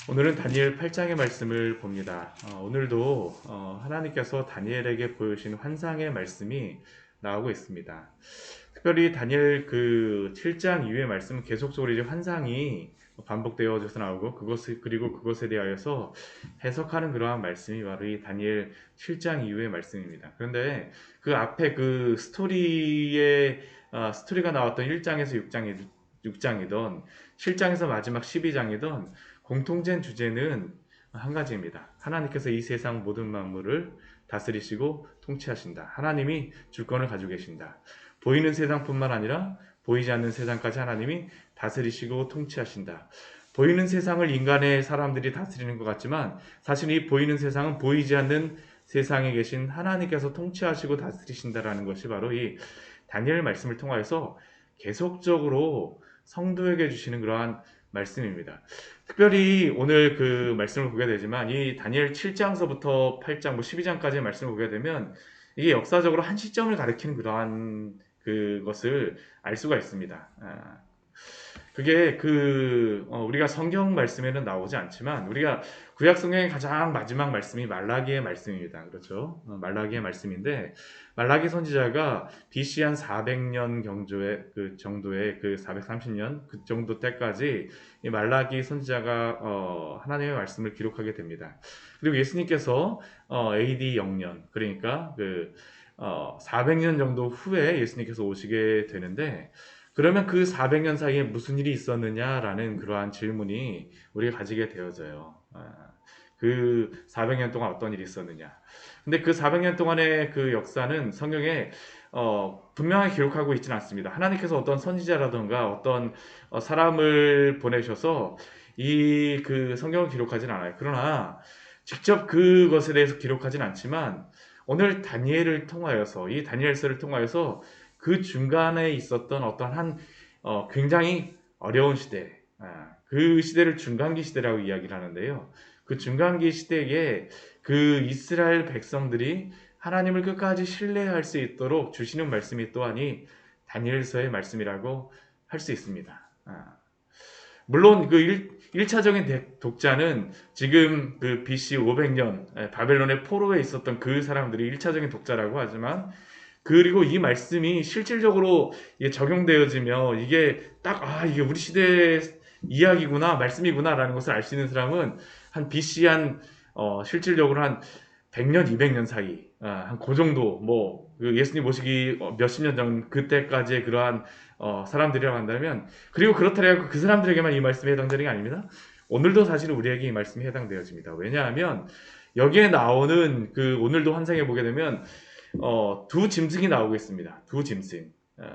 오늘은 다니엘 8장의 말씀을 봅니다. 오늘도 하나님께서 다니엘에게 보여주신 환상의 말씀이 나오고 있습니다. 특별히 다니엘 그 7장 이후의 말씀은 계속적으로 이제 환상이 반복되어져서 나오고 그리고 그것에 대하여서 해석하는 그러한 말씀이 바로 이 다니엘 7장 이후의 말씀입니다. 그런데 그 앞에 그 스토리가 나왔던 1장에서 6장이던 7장에서 마지막 12장이던 공통된 주제는 한 가지입니다. 하나님께서 이 세상 모든 만물을 다스리시고 통치하신다. 하나님이 주권을 가지고 계신다. 보이는 세상뿐만 아니라 보이지 않는 세상까지 하나님이 다스리시고 통치하신다. 보이는 세상을 인간의 사람들이 다스리는 것 같지만 사실 이 보이는 세상은 보이지 않는 세상에 계신 하나님께서 통치하시고 다스리신다라는 것이 바로 이 다니엘 말씀을 통하여서 계속적으로 성도에게 주시는 그러한 말씀입니다. 특별히 오늘 그 말씀을 보게 되지만 이 다니엘 7장서부터 8장, 12장까지의 말씀을 보게 되면 이게 역사적으로 한 시점을 가리키는 그러한 그것을 알 수가 있습니다. 그게 우리가 성경 말씀에는 나오지 않지만 우리가 구약 성경의 가장 마지막 말씀이 말라기의 말씀입니다. 그렇죠? 말라기의 말씀인데 말라기 선지자가 BC 한 400년 경조의 그 정도의 그 430년 그 정도 때까지 이 말라기 선지자가 하나님의 말씀을 기록하게 됩니다. 그리고 예수님께서 AD 0년 그러니까 400년 정도 후에 예수님께서 오시게 되는데 그러면 그 400년 사이에 무슨 일이 있었느냐라는 그러한 질문이 우리가 가지게 되어져요. 그 400년 동안 어떤 일이 있었느냐. 근데 그 400년 동안의 그 역사는 성경에 분명하게 기록하고 있지는 않습니다. 하나님께서 어떤 선지자라든가 어떤 사람을 보내셔서 이 그 성경을 기록하진 않아요. 그러나 직접 그것에 대해서 기록하진 않지만 오늘 다니엘을 통하여서 이 다니엘서를 통하여서 그 중간에 있었던 어떤 굉장히 어려운 시대, 그 시대를 중간기 시대라고 이야기를 하는데요. 그 중간기 시대에 그 이스라엘 백성들이 하나님을 끝까지 신뢰할 수 있도록 주시는 말씀이 또한 이 다니엘서의 말씀이라고 할 수 있습니다. 물론 그 1차적인 독자는 지금 그 BC 500년 바벨론의 포로에 있었던 그 사람들이 1차적인 독자라고 하지만 그리고 이 말씀이 실질적으로 적용되어지며 이게 이게 우리 시대의 이야기구나, 말씀이구나라는 것을 알 수 있는 사람은 한 BC 실질적으로 한 100년, 200년 사이, 한 그 정도, 그 예수님 모시기 몇십 년 전 그때까지의 그러한 사람들이라고 한다면, 그리고 그렇다고 그 사람들에게만 이 말씀이 해당되는 게 아닙니다. 오늘도 사실은 우리에게 이 말씀이 해당되어집니다. 왜냐하면 여기에 나오는 오늘도 환상에 보게 되면 두 짐승이 나오고 있습니다. 두 짐승.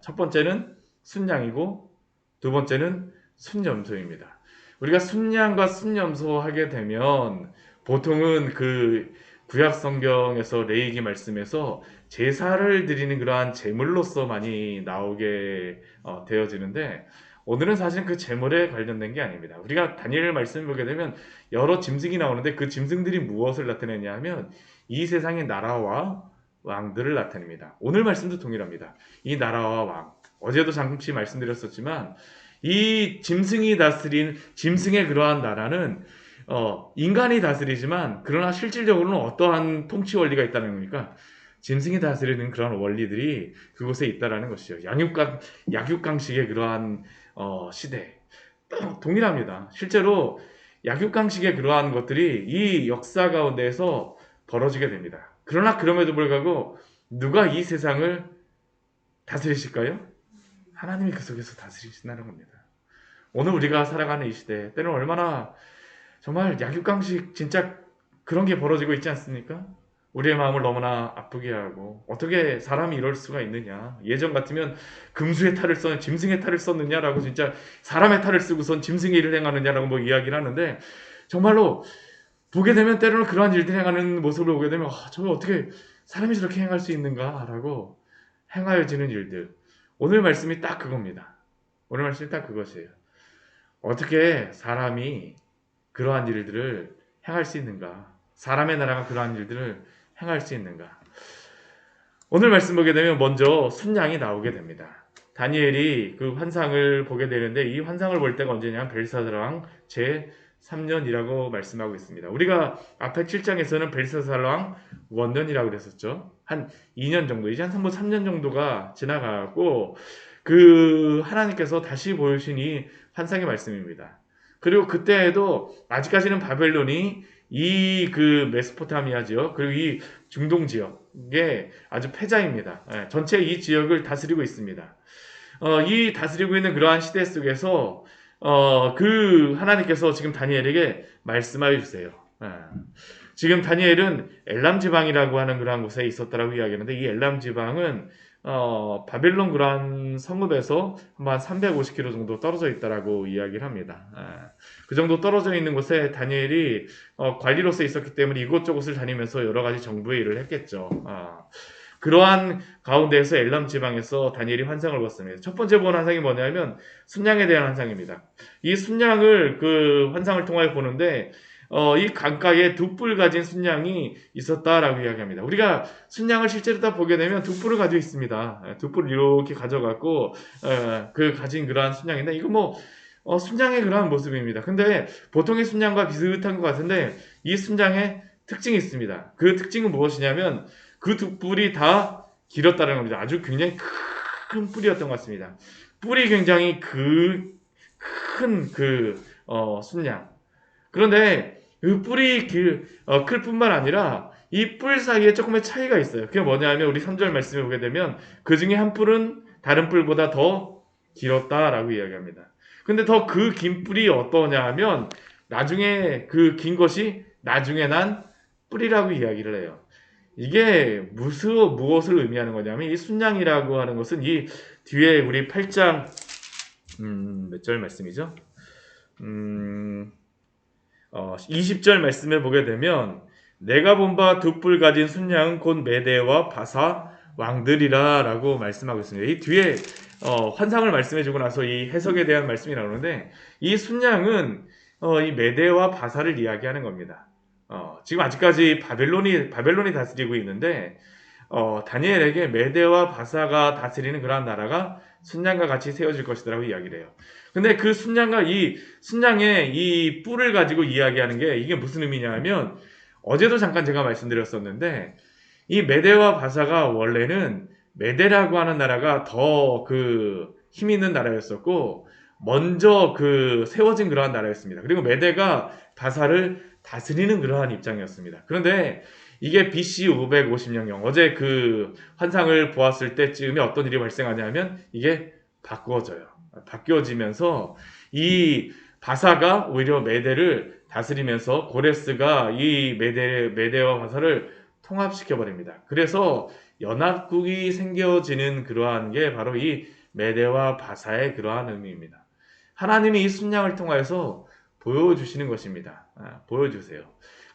첫 번째는 순양이고 두 번째는 순염소입니다. 우리가 순양과 순염소 하게 되면 보통은 그 구약 성경에서 레위기 말씀에서 제사를 드리는 그러한 제물로서 많이 나오게 되어지는데 오늘은 사실 그 제물에 관련된 게 아닙니다. 우리가 다니엘 말씀을 보게 되면 여러 짐승이 나오는데 그 짐승들이 무엇을 나타내냐 하면 이 세상의 나라와 왕들을 나타냅니다. 오늘 말씀도 동일합니다. 이 나라와 왕. 어제도 잠시 말씀드렸었지만 이 짐승이 다스린 짐승의 그러한 나라는 인간이 다스리지만 그러나 실질적으로는 어떠한 통치 원리가 있다는 겁니까? 짐승이 다스리는 그러한 원리들이 그곳에 있다라는 것이죠. 약육강식의 그러한 시대. 동일합니다. 실제로 약육강식의 그러한 것들이 이 역사 가운데에서 벌어지게 됩니다. 그러나 그럼에도 불구하고 누가 이 세상을 다스리실까요? 하나님이 그 속에서 다스리신다는 겁니다. 오늘 우리가 살아가는 이 시대 때는 얼마나 정말 약육강식 진짜 그런 게 벌어지고 있지 않습니까? 우리의 마음을 너무나 아프게 하고 어떻게 사람이 이럴 수가 있느냐. 예전 같으면 금수의 탈을 짐승의 탈을 썼느냐라고 진짜 사람의 탈을 쓰고선 짐승의 일을 행하느냐라고 이야기를 하는데 정말로 보게 되면 때로는 그러한 일들 행하는 모습을 보게 되면 저게 어떻게 사람이 저렇게 행할 수 있는가라고 행하여지는 일들. 오늘 말씀이 딱 그겁니다. 오늘 말씀이 딱 그것이에요. 어떻게 사람이 그러한 일들을 행할 수 있는가? 사람의 나라가 그러한 일들을 행할 수 있는가? 오늘 말씀 보게 되면 먼저 순양이 나오게 됩니다. 다니엘이 그 환상을 보게 되는데 이 환상을 볼 때가 언제냐? 벨사스랑 제 3년이라고 말씀하고 있습니다. 우리가 앞에 7장에서는 벨사살 왕 원년이라고 그랬었죠. 한 2년 정도, 이제 한 3년 정도가 지나가고 그 하나님께서 다시 보여주신 이 환상의 말씀입니다. 그리고 그때에도 아직까지는 바벨론이 이 그 메소포타미아지요, 그리고 이 중동 지역에 아주 패자입니다. 전체 이 지역을 다스리고 있습니다. 이 다스리고 있는 그러한 시대 속에서 그 하나님께서 지금 다니엘에게 말씀하여 주세요. 지금 다니엘은 엘람 지방이라고 하는 그러한 곳에 있었다라고 이야기하는데, 이 엘람 지방은 바벨론 그러한 성읍에서 한 350km 정도 떨어져 있다라고 이야기를 합니다. 그 정도 떨어져 있는 곳에 다니엘이 관리로서 있었기 때문에 이곳저곳을 다니면서 여러 가지 정부의 일을 했겠죠. 그러한 가운데에서 엘람 지방에서 다니엘이 환상을 봤습니다. 첫 번째 본 환상이 뭐냐면 순양에 대한 환상입니다. 이 순양을 그 환상을 통하여 보는데 이 강가에 두 뿔 가진 순양이 있었다라고 이야기합니다. 우리가 순양을 실제로 다 보게 되면 두 뿔을 가지고 있습니다. 두 뿔을 이렇게 가져갖고 그 가진 그러한 순양인데, 이거 뭐 순양의 그러한 모습입니다. 근데 보통의 순양과 비슷한 것 같은데 이 순양의 특징이 있습니다. 그 특징은 무엇이냐면 그 두 뿔이 다 길었다는 겁니다. 아주 굉장히 큰 뿔이었던 것 같습니다. 뿔이 굉장히 큰 순양. 그런데 그 뿔이 클 뿐만 아니라 이 뿔 사이에 조금의 차이가 있어요. 그게 뭐냐면 우리 3절 말씀에 보게 되면 그 중에 한 뿔은 다른 뿔보다 더 길었다라고 이야기합니다. 근데 더 그 긴 뿔이 어떠냐 하면 나중에 그 긴 것이 나중에 난 뿔이라고 이야기를 해요. 이게 무엇을 의미하는 거냐면 이 순양이라고 하는 것은 이 뒤에 우리 8장 몇 절 말씀이죠? 20절 말씀에 보게 되면 내가 본 바 두 뿔 가진 순양은 곧 메대와 바사 왕들이라 라고 말씀하고 있습니다. 이 뒤에 환상을 말씀해 주고 나서 이 해석에 대한 말씀이 나오는데, 이 순양은 이 메대와 바사를 이야기하는 겁니다. 지금 아직까지 바벨론이 다스리고 있는데 다니엘에게 메대와 바사가 다스리는 그러한 나라가 순양과 같이 세워질 것이라고 이야기를 해요. 근데 그 순양과 이 순양의 이 뿔을 가지고 이야기하는 게 이게 무슨 의미냐면, 어제도 잠깐 제가 말씀드렸었는데 이 메대와 바사가 원래는 메대라고 하는 나라가 더 그 힘 있는 나라였었고 먼저 그 세워진 그러한 나라였습니다. 그리고 메대가 바사를 다스리는 그러한 입장이었습니다. 그런데 이게 BC 550년경, 어제 그 환상을 보았을 때쯤에 어떤 일이 발생하냐면 이게 바뀌어지면서 이 바사가 오히려 메대를 다스리면서 고레스가 이 메대와 바사를 통합시켜 버립니다. 그래서 연합국이 생겨지는 그러한 게 바로 이 메대와 바사의 그러한 의미입니다. 하나님이 이 순양을 통하여서 보여주시는 것입니다. 보여주세요.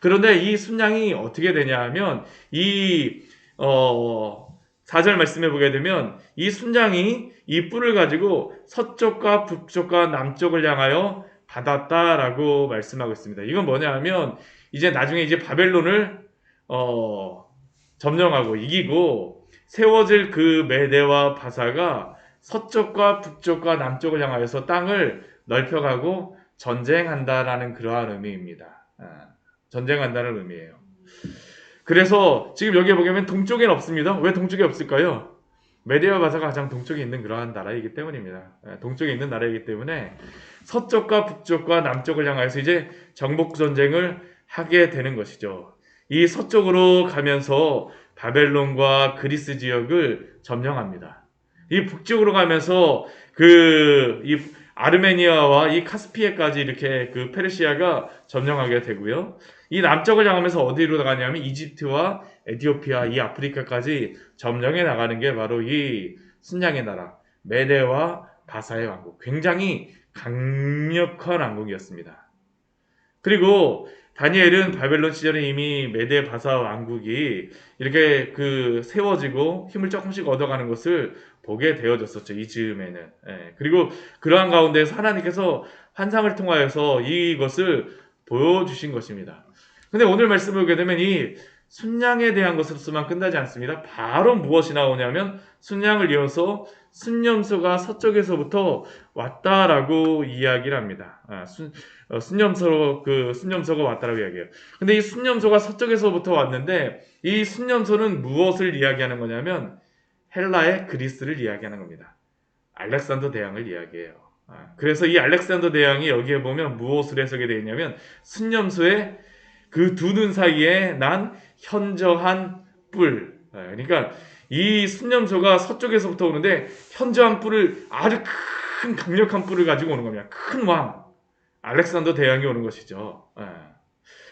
그런데 이 순양이 어떻게 되냐 하면 이 4절 말씀해 보게 되면 이 순양이 이 뿔을 가지고 서쪽과 북쪽과 남쪽을 향하여 받았다라고 말씀하고 있습니다. 이건 뭐냐 하면 이제 나중에 이제 바벨론을 점령하고 이기고 세워질 그 메대와 바사가 서쪽과 북쪽과 남쪽을 향하여서 땅을 넓혀가고 전쟁한다라는 그러한 의미입니다. 전쟁한다는 의미예요. 그래서 지금 여기에 보면 동쪽엔 없습니다. 왜 동쪽에 없을까요? 메대와 바사가 가장 동쪽에 있는 그러한 나라이기 때문입니다. 동쪽에 있는 나라이기 때문에 서쪽과 북쪽과 남쪽을 향하여서 이제 정복 전쟁을 하게 되는 것이죠. 이 서쪽으로 가면서 바벨론과 그리스 지역을 점령합니다. 이 북쪽으로 가면서 이 아르메니아와 이 카스피해까지 이렇게 그 페르시아가 점령하게 되고요. 이 남쪽을 향하면서 어디로 가냐면 이집트와 에티오피아, 이 아프리카까지 점령해 나가는 게 바로 이 순양의 나라 메대와 바사의 왕국, 굉장히 강력한 왕국이었습니다. 그리고 다니엘은 바벨론 시절에 이미 메대 바사 왕국이 이렇게 그 세워지고 힘을 조금씩 얻어가는 것을 보게 되어졌었죠. 이 즈음에는. 그리고 그러한 가운데서 하나님께서 환상을 통하여서 이것을 보여주신 것입니다. 근데 오늘 말씀을 보게 되면 이 순양에 대한 것으로서만 끝나지 않습니다. 바로 무엇이 나오냐면 순양을 이어서 순념소가 서쪽에서부터 왔다라고 이야기를 합니다. 순념소가 왔다라고 이야기해요. 근데 이 순념소가 서쪽에서부터 왔는데 이 순념소는 무엇을 이야기하는 거냐면 헬라의 그리스를 이야기하는 겁니다. 알렉산더 대왕을 이야기해요. 그래서 이 알렉산더 대왕이 여기에 보면 무엇을 해석이 되어 있냐면 순념소의 그 두 눈 사이에 난 현저한 뿔. 그러니까 이 순념소가 서쪽에서부터 오는데 현저한 뿔을 아주 큰 강력한 뿔을 가지고 오는 겁니다. 큰 왕 알렉산더 대왕이 오는 것이죠.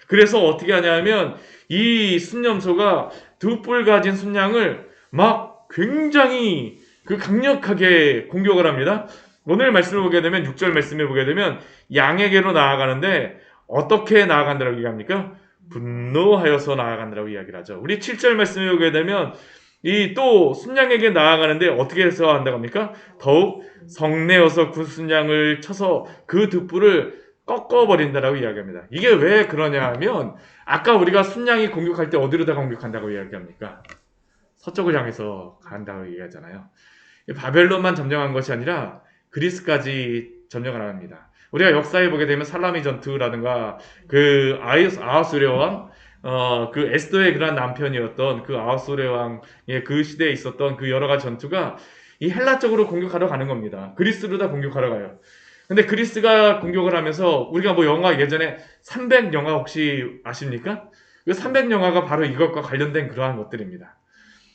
그래서 어떻게 하냐면 이 순념소가 두 뿔 가진 순양을 막 굉장히 그 강력하게 공격을 합니다. 오늘 말씀을 보게 되면 6절 말씀을 보게 되면 양에게로 나아가는데 어떻게 나아간다고 얘기합니까? 분노하여서 나아간다고 이야기를 하죠. 우리 7절 말씀을 보게 되면 이 또 순양에게 나아가는데 어떻게 해서 한다고 합니까? 더욱 성내어서 그 순양을 쳐서 그 득불을 꺾어버린다라고 이야기합니다. 이게 왜 그러냐 하면 아까 우리가 순양이 공격할 때 어디로다 공격한다고 이야기합니까? 서쪽을 향해서 간다고 얘기하잖아요. 바벨론만 점령한 것이 아니라 그리스까지 점령을 합니다. 우리가 역사에 보게 되면 살라미 전투라든가 그 아하수레 왕, 그 에스더의 그런 남편이었던 그 아하수레 왕의 그 시대에 있었던 그 여러 가지 전투가 이 헬라 쪽으로 공격하러 가는 겁니다. 그리스로 다 공격하러 가요. 근데 그리스가 공격을 하면서 우리가 뭐 영화 예전에 300 영화 혹시 아십니까? 그 300 영화가 바로 이것과 관련된 그러한 것들입니다.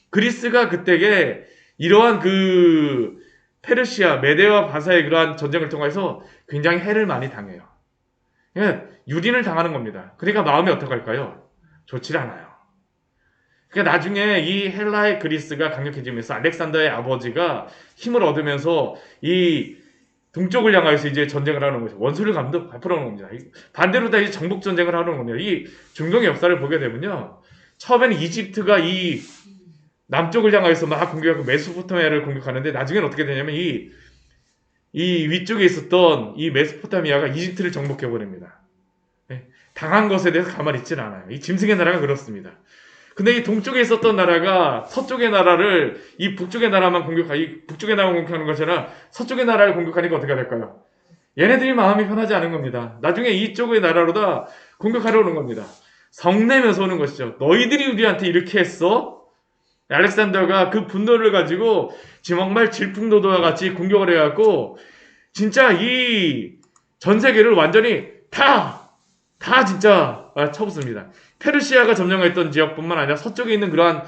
그리스가 그때에 이러한 그 페르시아, 메데와 바사의 그러한 전쟁을 통해서 굉장히 해를 많이 당해요. 그러니까 유린을 당하는 겁니다. 그러니까 마음이 어떡할까요? 좋지 않아요. 그러니까 나중에 이 헬라의 그리스가 강력해지면서 알렉산더의 아버지가 힘을 얻으면서 이 동쪽을 향하여서 이제 전쟁을 하는 거죠. 원수를 갚으러 오는 겁니다. 반대로 다 이제 정복 전쟁을 하는 겁니다. 이 중동의 역사를 보게 되면요. 처음에는 이집트가 이 남쪽을 향하여서 막 공격하고 메소포타미아를 공격하는데 나중에는 어떻게 되냐면 이 위쪽에 있었던 이 메소포타미아가 이집트를 정복해버립니다. 당한 것에 대해서 가만히 있지는 않아요. 이 짐승의 나라가 그렇습니다. 근데 이 동쪽에 있었던 나라가 서쪽의 나라를 이 북쪽의 나라만 북쪽의 나라만 공격하는 것이라 서쪽의 나라를 공격하니까 어떻게 될까요? 얘네들이 마음이 편하지 않은 겁니다. 나중에 이쪽의 나라로다 공격하러 오는 겁니다. 성내면서 오는 것이죠. 너희들이 우리한테 이렇게 했어? 알렉산더가 그 분노를 가지고 정말 질풍노도와 같이 공격을 해갖고 진짜 이 전 세계를 완전히 다 진짜 쳐붓습니다. 페르시아가 점령했던 지역뿐만 아니라 서쪽에 있는 그러한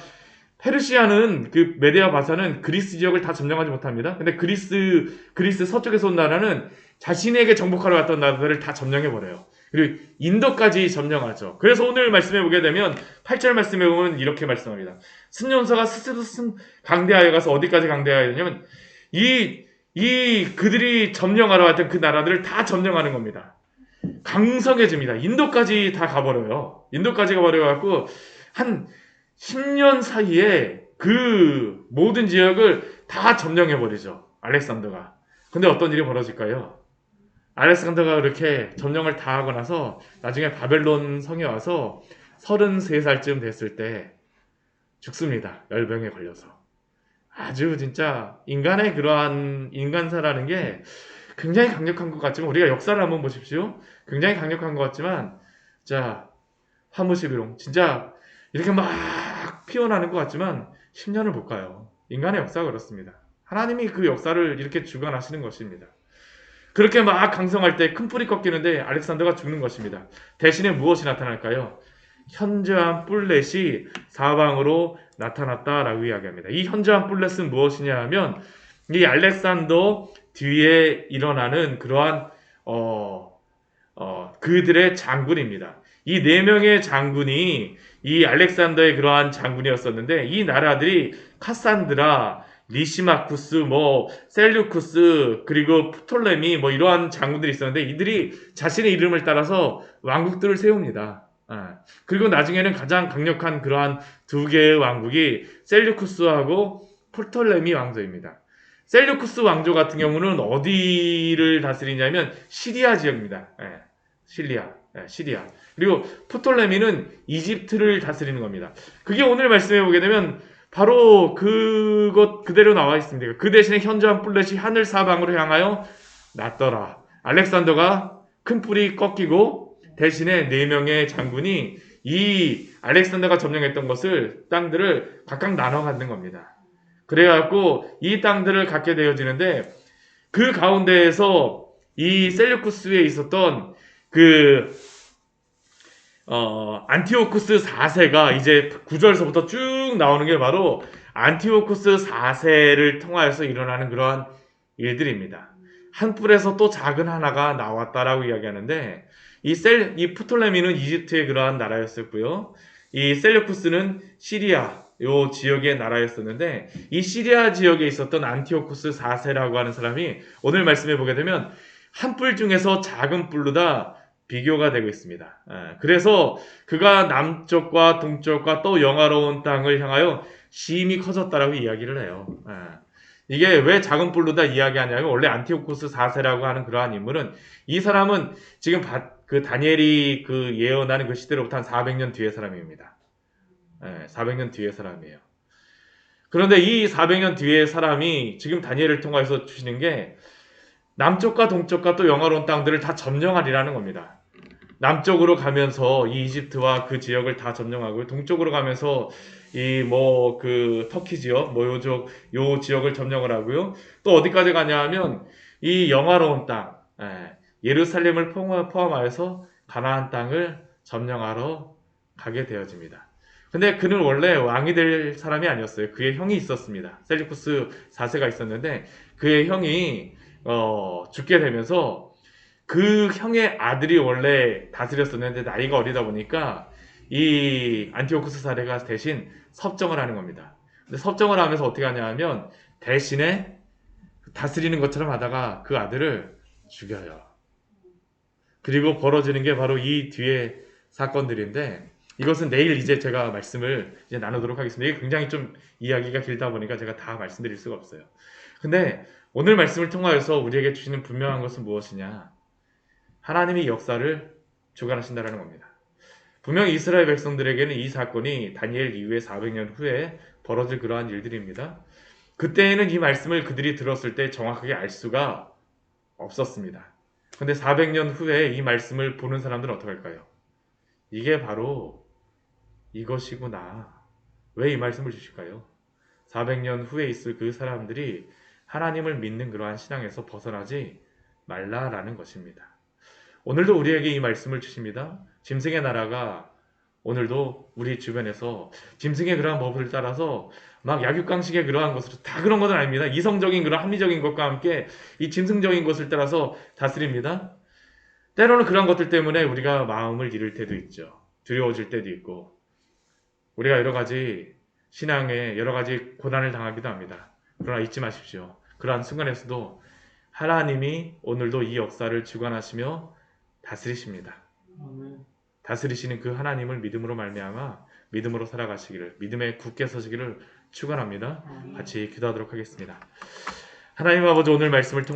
페르시아는 그 메데와 바사는 그리스 지역을 다 점령하지 못합니다. 근데 그리스 서쪽에서 온 나라는 자신에게 정복하러 왔던 나라들을 다 점령해버려요. 그리고 인도까지 점령하죠. 그래서 오늘 말씀해 보게 되면 8절 말씀해 보면 이렇게 말씀합니다. 순념소가 스스로 강대하여 가서 어디까지 강대하여 되냐면 그들이 점령하러 왔던 그 나라들을 다 점령하는 겁니다. 강성해집니다. 인도까지 다 가버려요. 인도까지 가버려갖고 한 10년 사이에 그 모든 지역을 다 점령해버리죠. 알렉산더가. 근데 어떤 일이 벌어질까요? 알렉산더가 그렇게 점령을 다 하고 나서 나중에 바벨론 성에 와서 33살쯤 됐을 때 죽습니다. 열병에 걸려서. 아주 진짜 인간의 그러한 인간사라는 게 굉장히 강력한 것 같지만 우리가 역사를 한번 보십시오. 굉장히 강력한 것 같지만 자 화무시비롱 진짜 이렇게 막 피어나는 것 같지만 10년을 못 가요. 인간의 역사가 그렇습니다. 하나님이 그 역사를 이렇게 주관하시는 것입니다. 그렇게 막 강성할 때 큰 뿔이 꺾이는데 알렉산더가 죽는 것입니다. 대신에 무엇이 나타날까요? 현저한 뿔렛이 사방으로 나타났다라고 이야기합니다. 이 현저한 뿔렛은 무엇이냐 하면 이 알렉산더 뒤에 일어나는 그러한 그들의 장군입니다. 이 4명의 장군이 이 알렉산더의 그러한 장군이었었는데 이 나라들이 카산드라, 리시마쿠스, 셀류쿠스, 그리고 프톨레미 이러한 장군들이 있었는데 이들이 자신의 이름을 따라서 왕국들을 세웁니다. 그리고 나중에는 가장 강력한 그러한 2개의 왕국이 셀류쿠스하고 프톨레미 왕조입니다. 셀류쿠스 왕조 같은 경우는 어디를 다스리냐면 시리아 지역입니다. 시리아. 그리고 프톨레미는 이집트를 다스리는 겁니다. 그게 오늘 말씀해 보게 되면 바로 그것 그대로 나와 있습니다. 그 대신에 현저한 뿔렛이 하늘 사방으로 향하여 났더라. 알렉산더가 큰 뿔이 꺾이고 대신에 4명의 장군이 이 알렉산더가 점령했던 땅들을 각각 나눠 갖는 겁니다. 그래갖고 이 땅들을 갖게 되어지는데 그 가운데에서 이 셀류쿠스에 있었던 안티오쿠스 4세가 이제 9절서부터 쭉 나오는 게 바로 안티오쿠스 4세를 통하여서 일어나는 그러한 일들입니다. 한 뿔에서 또 작은 하나가 나왔다라고 이야기하는데 이 프톨레미는 이집트의 그러한 나라였었고요. 이 셀류쿠스는 시리아 요 지역의 나라였었는데 이 시리아 지역에 있었던 안티오쿠스 4세라고 하는 사람이 오늘 말씀해 보게 되면 한 뿔 중에서 작은 뿔로 다 비교가 되고 있습니다. 그래서 그가 남쪽과 동쪽과 또 영화로운 땅을 향하여 심히 커졌다라고 이야기를 해요. 이게 왜 작은 뿔로다 이야기하냐면 원래 안티오쿠스 4세라고 하는 그러한 인물은 이 사람은 지금 그 다니엘이 그 예언하는 그 시대로부터 한 400년 뒤의 사람입니다. 400년 뒤의 사람이에요. 그런데 이 400년 뒤의 사람이 지금 다니엘을 통해서 주시는 게 남쪽과 동쪽과 또 영화로운 땅들을 다 점령하리라는 겁니다. 남쪽으로 가면서 이 이집트와 그 지역을 다 점령하고 동쪽으로 가면서 그 터키 지역 요 지역을 점령을 하고요. 또 어디까지 가냐하면 이 영화로운 땅 예루살렘을 포함하여서 가나안 땅을 점령하러 가게 되어집니다. 근데 그는 원래 왕이 될 사람이 아니었어요. 그의 형이 있었습니다. 셀류쿠스 4세가 있었는데 그의 형이 죽게 되면서 그 형의 아들이 원래 다스렸었는데 나이가 어리다 보니까 이 안티오쿠스 4세가 대신 섭정을 하는 겁니다. 근데 섭정을 하면서 어떻게 하냐 하면 대신에 다스리는 것처럼 하다가 그 아들을 죽여요. 그리고 벌어지는 게 바로 이 뒤에 사건들인데 이것은 내일 이제 제가 말씀을 이제 나누도록 하겠습니다. 이게 굉장히 좀 이야기가 길다 보니까 제가 다 말씀드릴 수가 없어요. 근데 오늘 말씀을 통하여서 우리에게 주시는 분명한 것은 무엇이냐? 하나님이 역사를 주관하신다라는 겁니다. 분명히 이스라엘 백성들에게는 이 사건이 다니엘 이후에 400년 후에 벌어질 그러한 일들입니다. 그때에는 이 말씀을 그들이 들었을 때 정확하게 알 수가 없었습니다. 근데 400년 후에 이 말씀을 보는 사람들은 어떻게 할까요? 이게 바로 이것이구나. 왜 이 말씀을 주실까요? 400년 후에 있을 그 사람들이 하나님을 믿는 그러한 신앙에서 벗어나지 말라라는 것입니다. 오늘도 우리에게 이 말씀을 주십니다. 짐승의 나라가 오늘도 우리 주변에서 짐승의 그러한 법을 따라서 막 약육강식의 그러한 것으로 다 그런 것은 아닙니다. 이성적인 그런 합리적인 것과 함께 이 짐승적인 것을 따라서 다스립니다. 때로는 그런 것들 때문에 우리가 마음을 잃을 때도 있죠. 두려워질 때도 있고 우리가 여러 가지 신앙에 여러 가지 고난을 당하기도 합니다. 그러나 잊지 마십시오. 그러한 순간에서도 하나님이 오늘도 이 역사를 주관하시며 다스리십니다. 다스리시는 그 하나님을 믿음으로 말미암아 믿음으로 살아가시기를 믿음에 굳게 서시기를 축원합니다. 같이 기도하도록 하겠습니다. 하나님 아버지 오늘 말씀을 통해